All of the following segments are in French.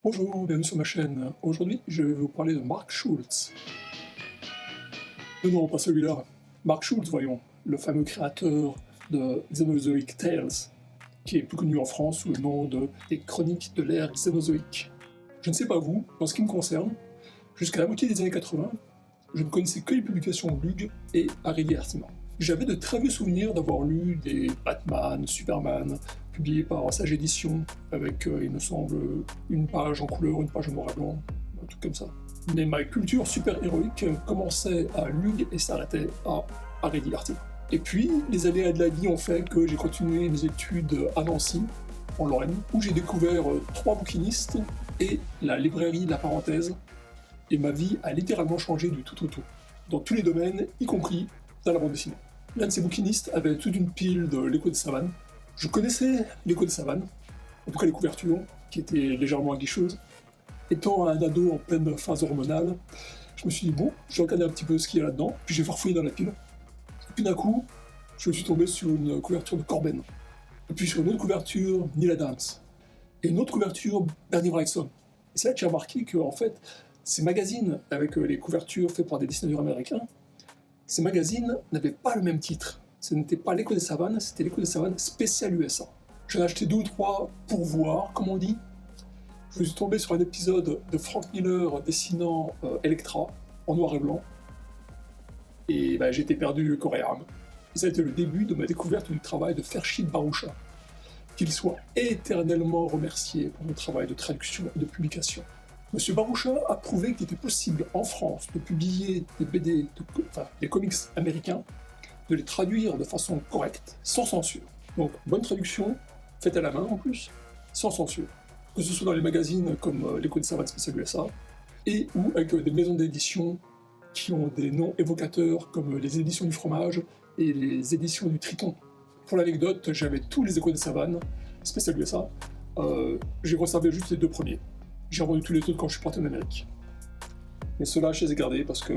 Bonjour, bienvenue sur ma chaîne. Aujourd'hui, je vais vous parler de Mark Schultz. Non, pas celui-là. Mark Schultz, voyons, le fameux créateur de Xenozoic Tales, qui est plus connu en France sous le nom de des Chroniques de l'ère xénozoïque. Je ne sais pas vous, en ce qui me concerne, jusqu'à la moitié des années 80, je ne connaissais que les publications Lug et Harry Divertissement. J'avais de très vieux souvenirs d'avoir lu des Batman, Superman, publiés par Sage Édition, avec, il me semble, une page en couleur, une page en noir et blanc, un truc comme ça. Mais ma culture super-héroïque commençait à Lug et s'arrêtait à Harry Divertissement. Et puis, les aléas de la vie ont fait que j'ai continué mes études à Nancy, en Lorraine, où j'ai découvert 3 bouquinistes et la librairie La Parenthèse, et ma vie a littéralement changé du tout au tout, dans tous les domaines, y compris dans la bande dessinée. L'un de ces bouquinistes avait toute une pile de L'Écho des Savanes. Je connaissais L'Écho des Savanes, en tout cas les couvertures, qui étaient légèrement aguicheuses. Étant un ado en pleine phase hormonale, je me suis dit, bon, je vais regarder un petit peu ce qu'il y a là-dedans, puis j'ai farfouillé dans la pile. Et puis d'un coup, je suis tombé sur une couverture de Corben. Et puis sur une autre couverture, Neil Adams. Et une autre couverture, Bernie Wrightson. Et c'est là que j'ai remarqué que, en fait, ces magazines, avec les couvertures faites par des dessinateurs américains, ces magazines n'avaient pas le même titre. Ce n'était pas l'Écho des Savanes, c'était l'Écho des Savanes spécial USA. J'en ai acheté 2 ou 3 pour voir, comme on dit. Je suis tombé sur un épisode de Frank Miller dessinant Elektra en noir et blanc. Et j'ai été perdu corps et âme. Et ça a été le début de ma découverte du travail de Fershid Baroucha. Qu'il soit éternellement remercié pour mon travail de traduction et de publication. Monsieur Baroucha a prouvé qu'il était possible en France de publier des BD, des comics américains, de les traduire de façon correcte, sans censure. Donc, bonne traduction, faite à la main en plus, sans censure. Que ce soit dans les magazines comme l'Écho des Savanes spécial USA, et ou avec des maisons d'édition qui ont des noms évocateurs comme les éditions du fromage et les éditions du Triton. Pour l'anecdote, j'avais tous les Échos des Savanes spécial USA, j'ai conservé juste les 2 premiers. J'ai revendu tous les autres quand je suis parti en Amérique. Mais ceux-là, je les ai gardés parce que,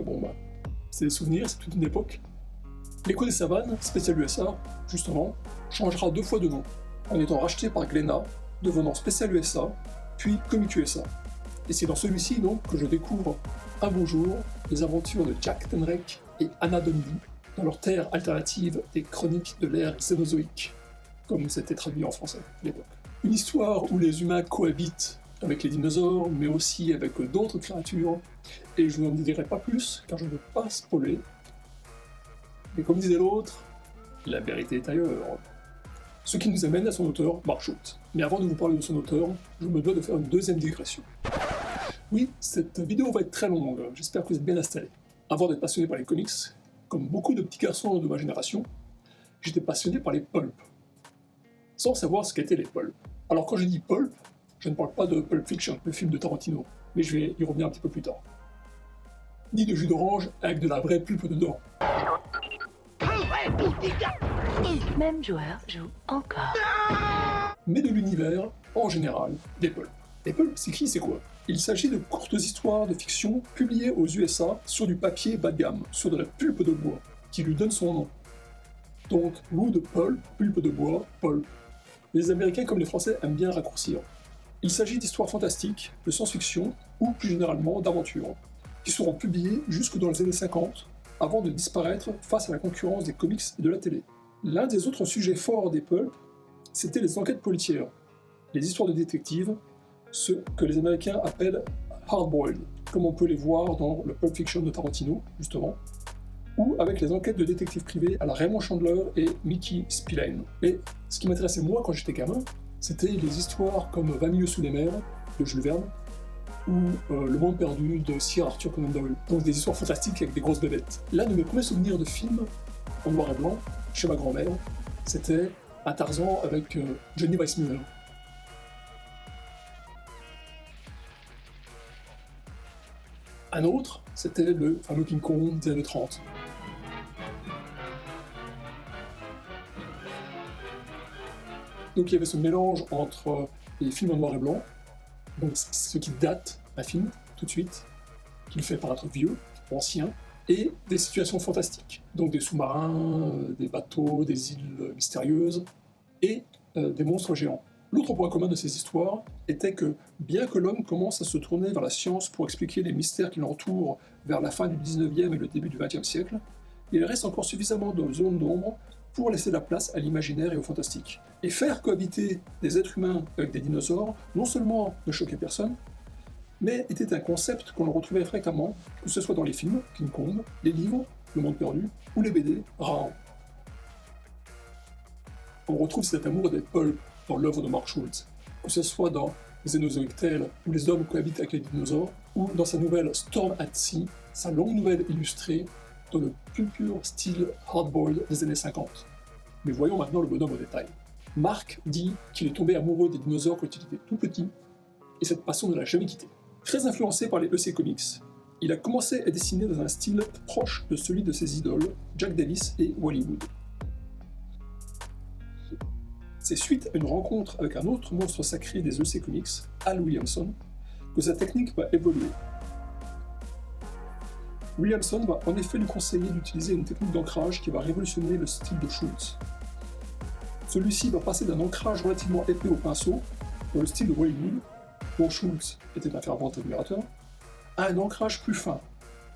c'est des souvenirs, c'est toute une époque. L'Écho des Savanes, spécial USA, justement, changera 2 fois de nom, en étant racheté par Glénat, devenant spécial USA, puis Comic USA. Et c'est dans celui-ci, donc, que je découvre un beau jour les aventures de Jack Tenrek et Anna Dundee dans leur terre alternative des chroniques de l'ère xénozoïque, comme c'était traduit en français à l'époque. Une histoire où les humains cohabitent avec les dinosaures, mais aussi avec d'autres créatures, et je n'en dirai pas plus, car je ne veux pas spoiler. Mais comme disait l'autre, la vérité est ailleurs. Ce qui nous amène à son auteur, Mark Schultz. Mais avant de vous parler de son auteur, je me dois de faire une deuxième digression. Oui, cette vidéo va être très longue, j'espère que vous êtes bien installés. Avant d'être passionné par les comics, comme beaucoup de petits garçons de ma génération, j'étais passionné par les pulps, sans savoir ce qu'étaient les pulps. Alors quand je dis pulp, je ne parle pas de Pulp Fiction, le film de Tarantino, mais je vais y revenir un petit peu plus tard. Ni de jus d'orange avec de la vraie pulpe dedans. Même joueur joue encore. Mais de l'univers, en général, des pulps. Les pulps, c'est qui, c'est quoi? Il s'agit de courtes histoires de fiction publiées aux USA sur du papier bas de gamme, sur de la pulpe de bois, qui lui donne son nom. Donc, wood pulp, pulpe de bois, pulp. Les Américains comme les Français aiment bien raccourcir. Il s'agit d'histoires fantastiques, de science-fiction, ou plus généralement d'aventures, qui seront publiées jusque dans les années 50, avant de disparaître face à la concurrence des comics et de la télé. L'un des autres sujets forts des pulps, c'était les enquêtes policières, les histoires de détectives, ce que les Américains appellent hard-boiled, comme on peut les voir dans le Pulp Fiction de Tarantino, justement, ou avec les enquêtes de détectives privés à la Raymond Chandler et Mickey Spillane. Mais ce qui m'intéressait moi quand j'étais gamin, c'était les histoires comme 20 milieux sous les mers de Jules Verne ou Le Monde perdu de Sir Arthur Conan Doyle. Donc des histoires fantastiques avec des grosses bébêtes. L'un de mes premiers souvenirs de films en noir et blanc, chez ma grand-mère, c'était un Tarzan avec Johnny Weissmuller. Un autre, c'était le fameux King Kong des années 30. Donc il y avait ce mélange entre les films en noir et blanc, donc ce qui date un film, tout de suite, qui le fait paraître vieux, ancien, et des situations fantastiques. Donc des sous-marins, des bateaux, des îles mystérieuses, et des monstres géants. L'autre point commun de ces histoires était que, bien que l'homme commence à se tourner vers la science pour expliquer les mystères qui l'entourent vers la fin du 19e et le début du 20e siècle, il reste encore suffisamment de zones d'ombre pour laisser la place à l'imaginaire et au fantastique. Et faire cohabiter des êtres humains avec des dinosaures, non seulement ne choquait personne, mais était un concept qu'on retrouvait fréquemment, que ce soit dans les films, King Kong, les livres, Le Monde Perdu, ou les BD, Raon. On retrouve cet amour des pulps dans l'œuvre de Mark Schultz, que ce soit dans Xenozoic Tale, où les hommes cohabitent avec les dinosaures, ou dans sa nouvelle Storm at Sea, sa longue nouvelle illustrée dans le pur style hardboiled des années 50. Mais voyons maintenant le bonhomme au détail. Mark dit qu'il est tombé amoureux des dinosaures quand il était tout petit, et cette passion ne l'a jamais quitté. Très influencé par les EC Comics, il a commencé à dessiner dans un style proche de celui de ses idoles, Jack Davis et Wally Wood. C'est suite à une rencontre avec un autre monstre sacré des EC Comics, Al Williamson, que sa technique va évoluer. Williamson va en effet lui conseiller d'utiliser une technique d'ancrage qui va révolutionner le style de Schultz. Celui-ci va passer d'un ancrage relativement épais au pinceau, dans le style de Wally Wood, dont Schultz était un fervent admirateur, à un ancrage plus fin,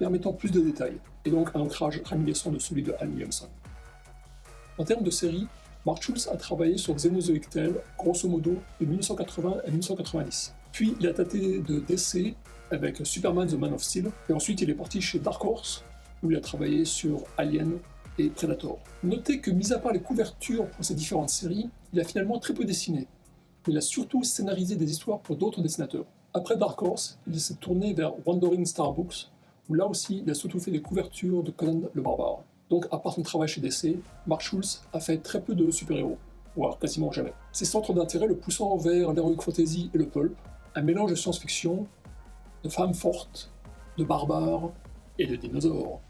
permettant plus de détails, et donc un ancrage raminescent de celui de Al Williamson. En termes de série, Mark Schultz a travaillé sur Xenozoic Tale, grosso modo, de 1980 à 1990. Puis il a tâté de DC avec Superman The Man of Steel, et ensuite il est parti chez Dark Horse, où il a travaillé sur Alien et Predator. Notez que, mis à part les couvertures pour ces différentes séries, il a finalement très peu dessiné. Il a surtout scénarisé des histoires pour d'autres dessinateurs. Après Dark Horse, il s'est tourné vers Wandering Star Books, où là aussi il a surtout fait des couvertures de Conan le Barbare. Donc, à part son travail chez DC, Mark Schultz a fait très peu de super-héros, voire quasiment jamais. Ses centres d'intérêt le poussant vers l'heroic fantasy et le pulp, un mélange de science-fiction, de femmes fortes, de barbares et de dinosaures.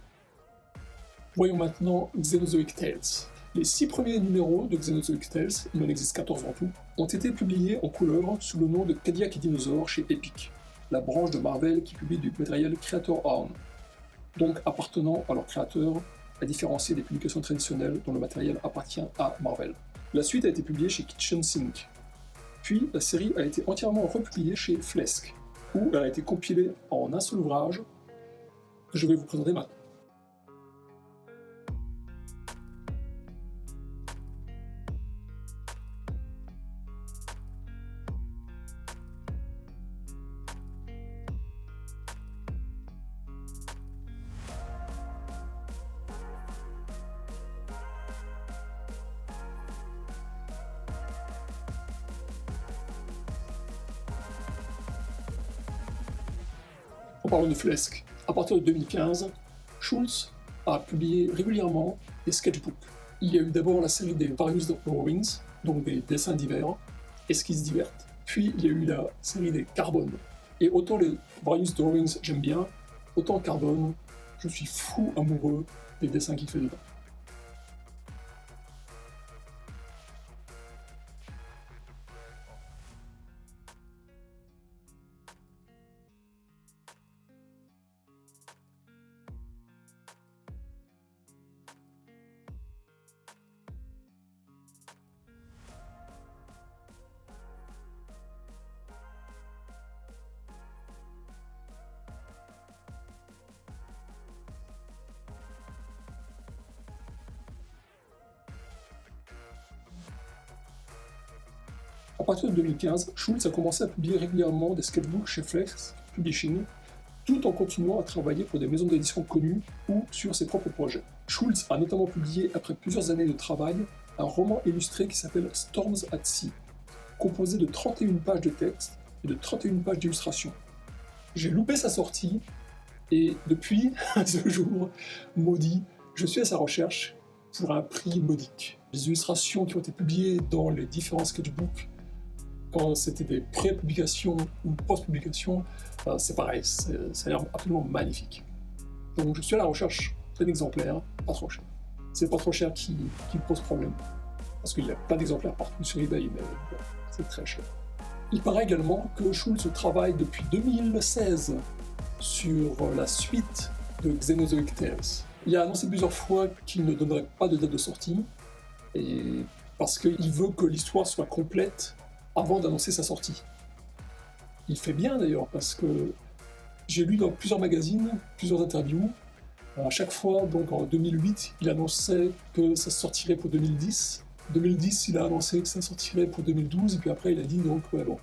Voyons maintenant Xenozoic Tales. Les 6 premiers numéros de Xenozoic Tales, il en existe 14 en tout, ont été publiés en couleur sous le nom de Cadillac et Dinosaures chez Epic, la branche de Marvel qui publie du matériel Creator Own, donc appartenant à leur créateur, à différencier des publications traditionnelles dont le matériel appartient à Marvel. La suite a été publiée chez Kitchen Sink. Puis la série a été entièrement republiée chez Flesk, où elle a été compilée en un seul ouvrage que je vais vous présenter maintenant. En parlant de Flesk, à partir de 2015, Schultz a publié régulièrement des sketchbooks. Il y a eu d'abord la série des Various Drawings, donc des dessins divers, esquisses diverses, puis il y a eu la série des Carbone. Et autant les Various Drawings j'aime bien, autant Carbone, je suis fou amoureux des dessins qu'il fait dedans. À partir de 2015, Schultz a commencé à publier régulièrement des sketchbooks chez Flesk Publishing, tout en continuant à travailler pour des maisons d'édition connues ou sur ses propres projets. Schultz a notamment publié, après plusieurs années de travail, un roman illustré qui s'appelle Storms at Sea, composé de 31 pages de texte et de 31 pages d'illustrations. J'ai loupé sa sortie, et depuis ce jour maudit, je suis à sa recherche pour un prix modique. Les illustrations qui ont été publiées dans les différents sketchbooks, quand c'était des pré-publications ou post-publications, c'est pareil, ça a l'air absolument magnifique. Donc je suis à la recherche d'un exemplaire, pas trop cher. C'est pas trop cher qui me pose problème, parce qu'il y a plein d'exemplaires partout sur eBay, mais bon, c'est très cher. Il paraît également que Schultz travaille depuis 2016 sur la suite de Xenozoic Tales. Il a annoncé plusieurs fois qu'il ne donnerait pas de date de sortie, et parce qu'il veut que l'histoire soit complète avant d'annoncer sa sortie. Il fait bien d'ailleurs, parce que j'ai lu dans plusieurs magazines, plusieurs interviews, à chaque fois, donc en 2008, il annonçait que ça sortirait pour 2010. 2010, il a annoncé que ça sortirait pour 2012, et puis après il a dit donc, ouais bon,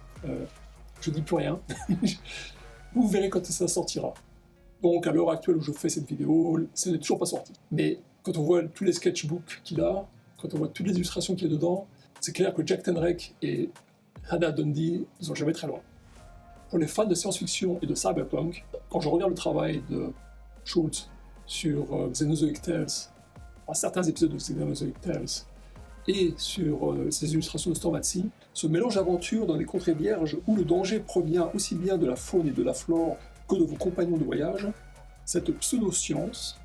je dis plus rien, vous verrez quand ça sortira. Donc à l'heure actuelle où je fais cette vidéo, ça n'est toujours pas sorti. Mais quand on voit tous les sketchbooks qu'il a, quand on voit toutes les illustrations qu'il y a dedans, c'est clair que Jack Tenrek et Hannah Dundee, ils sont jamais très loin. Pour les fans de science-fiction et de cyberpunk, quand je regarde le travail de Schultz sur Xenozoic Tales, certains épisodes de Xenozoic Tales, et sur ces illustrations de Stormazy, ce mélange d'aventure dans les contrées vierges où le danger provient aussi bien de la faune et de la flore que de vos compagnons de voyage, cette pseudo-science,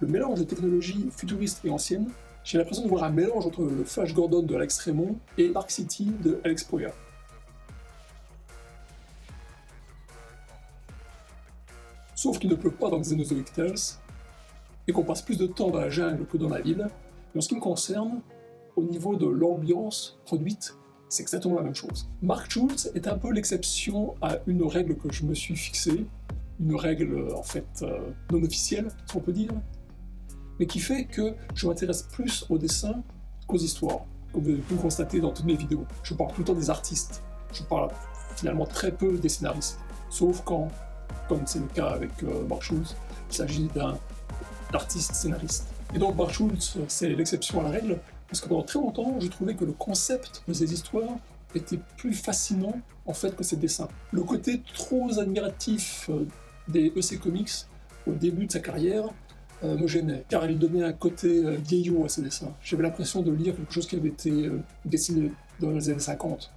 le mélange de technologies futuristes et anciennes, j'ai l'impression de voir un mélange entre le Flash Gordon de Alex Raymond et Dark City de Alex Proya. Sauf qu'il ne pleut pas dans Xenozoic Tales, et qu'on passe plus de temps dans la jungle que dans la ville, et en ce qui me concerne, au niveau de l'ambiance produite, c'est exactement la même chose. Mark Schultz est un peu l'exception à une règle que je me suis fixée, une règle en fait non officielle, si on peut dire, mais qui fait que je m'intéresse plus au dessin qu'aux histoires, comme vous avez pu le constater dans toutes mes vidéos. Je parle tout le temps des artistes, je parle finalement très peu des scénaristes, sauf quand, comme c'est le cas avec Mark Schultz, il s'agit d'un artiste scénariste. Et donc Mark Schultz, c'est l'exception à la règle, parce que pendant très longtemps, je trouvais que le concept de ces histoires était plus fascinant en fait que ses dessins. Le côté trop admiratif des EC Comics au début de sa carrière me gênait, car il donnait un côté vieillot à ses dessins. J'avais l'impression de lire quelque chose qui avait été dessiné dans les années 50,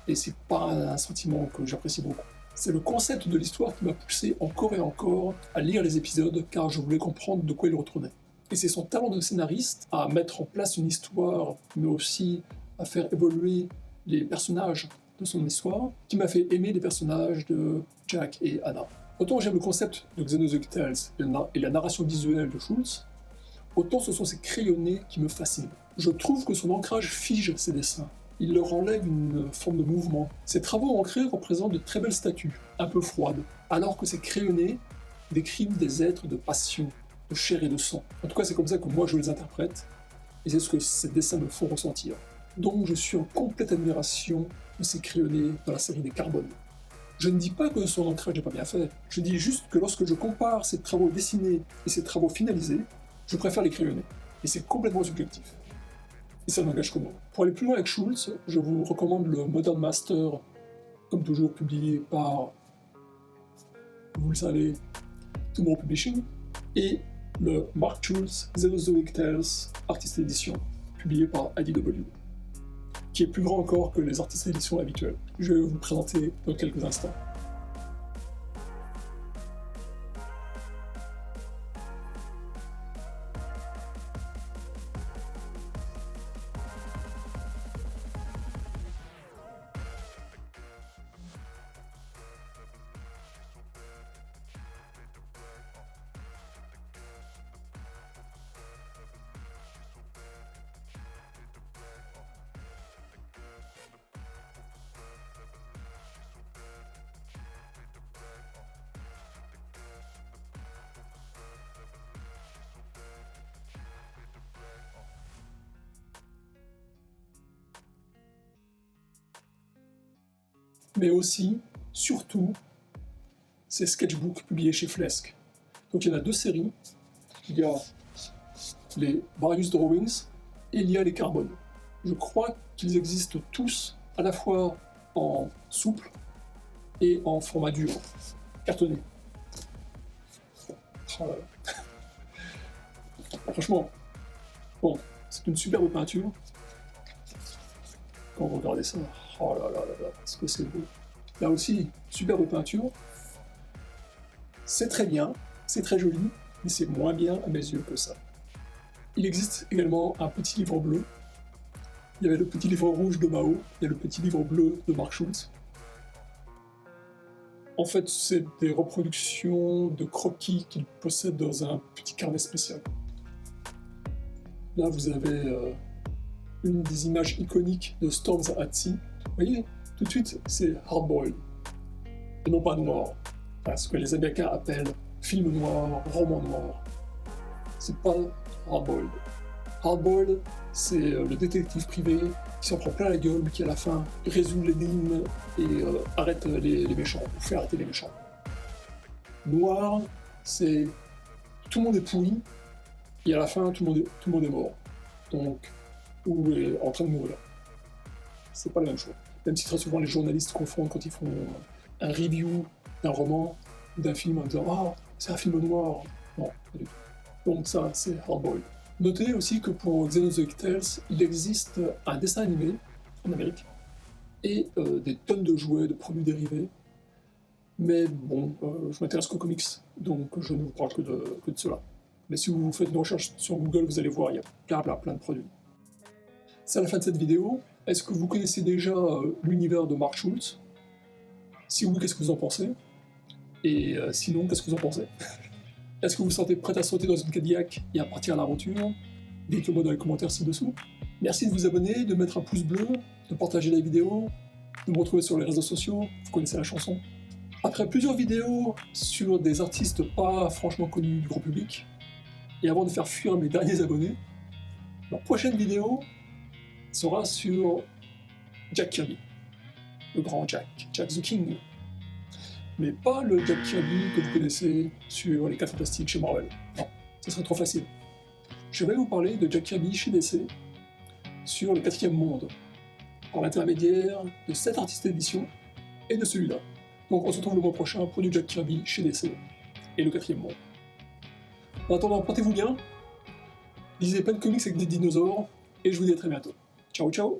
et c'est pas un sentiment que j'apprécie beaucoup. C'est le concept de l'histoire qui m'a poussé encore et encore à lire les épisodes, car je voulais comprendre de quoi il retournait. Et c'est son talent de scénariste à mettre en place une histoire, mais aussi à faire évoluer les personnages de son histoire, qui m'a fait aimer les personnages de Jack et Hannah. Autant j'aime le concept de Xenozoic Tales et la narration visuelle de Schultz, autant ce sont ses crayonnés qui me fascinent. Je trouve que son ancrage fige ses dessins. Il leur enlève une forme de mouvement. Ses travaux ancrés représentent de très belles statues, un peu froides, alors que ses crayonnés décrivent des êtres de passion, de chair et de sang. En tout cas, c'est comme ça que moi je les interprète, et c'est ce que ces dessins me font ressentir. Donc je suis en complète admiration de ces crayonnés dans la série des Carbones. Je ne dis pas que son ancrage n'est pas bien fait, je dis juste que lorsque je compare ses travaux dessinés et ses travaux finalisés, je préfère les crayonnés. Et c'est complètement subjectif. Et ça n'engage que moi. Pour aller plus loin avec Schultz, je vous recommande le Modern Master, comme toujours publié par, vous le savez, Tomorrow Publishing, et le Mark Schultz Xenozoic Tales Artist Edition, publié par IDW, qui est plus grand encore que les artistes éditions habituels. Je vais vous le présenter dans quelques instants. Mais aussi, surtout, ces sketchbooks publiés chez Flesk. Donc il y en a deux séries. Il y a les Various Drawings et il y a les Carbones. Je crois qu'ils existent tous à la fois en souple et en format dur, cartonné. Oh là là. Franchement, bon, c'est une superbe peinture. Quand vous regardez ça, oh là là là là, est-ce que c'est beau. Là aussi, superbe peinture. C'est très bien, c'est très joli, mais c'est moins bien à mes yeux que ça. Il existe également un petit livre bleu. Il y avait le petit livre rouge de Mao, il y a le petit livre bleu de Mark Schultz. En fait, c'est des reproductions de croquis qu'il possède dans un petit carnet spécial. Là, vous avez une des images iconiques de Storms at Sea. Vous voyez, Tout de suite, c'est hard-boiled, et non pas noir. Enfin, ce que les Américains appellent film noir, roman noir. C'est pas hard-boiled. Hard-boiled, c'est le détective privé qui s'en prend plein la gueule, mais qui à la fin résout l'énigme et arrête les méchants, ou fait arrêter les méchants. Noir, c'est tout le monde est pourri, et à la fin, tout le monde est mort. Donc, ou est en train de mourir. C'est pas la même chose. Même si très souvent les journalistes confondent quand ils font un review d'un roman ou d'un film en disant « Ah, c'est un film noir ». Non, pas du tout. Donc ça, c'est hard-boiled. Notez aussi que pour Xenozoic Tales, il existe un dessin animé en Amérique et des tonnes de jouets, de produits dérivés. Mais bon, je m'intéresse qu'aux comics, donc je ne vous parle que de cela. Mais si vous faites une recherche sur Google, vous allez voir, il y a plein de produits. C'est la fin de cette vidéo. Est-ce que vous connaissez déjà l'univers de Mark Schultz? Si oui, qu'est-ce que vous en pensez? Et sinon, qu'est-ce que vous en pensez? Est-ce que vous vous sentez prêt à sauter dans une Cadillac et à partir à l'aventure? Dites-le moi dans les commentaires ci-dessous. Merci de vous abonner, de mettre un pouce bleu, de partager la vidéo, de me retrouver sur les réseaux sociaux, vous connaissez la chanson. Après plusieurs vidéos sur des artistes pas franchement connus du grand public, et avant de faire fuir mes derniers abonnés, ma prochaine vidéo sera sur Jack Kirby, le grand Jack the King. Mais pas le Jack Kirby que vous connaissez sur les 4 Fantastiques chez Marvel. Non, ce serait trop facile. Je vais vous parler de Jack Kirby chez DC sur le 4e monde, par l'intermédiaire de cet artiste d'édition et de celui-là. Donc on se retrouve le mois prochain pour du Jack Kirby chez DC et le 4e monde. En attendant, portez-vous bien, lisez plein de comics avec des dinosaures, et je vous dis à très bientôt. Ciao ciao!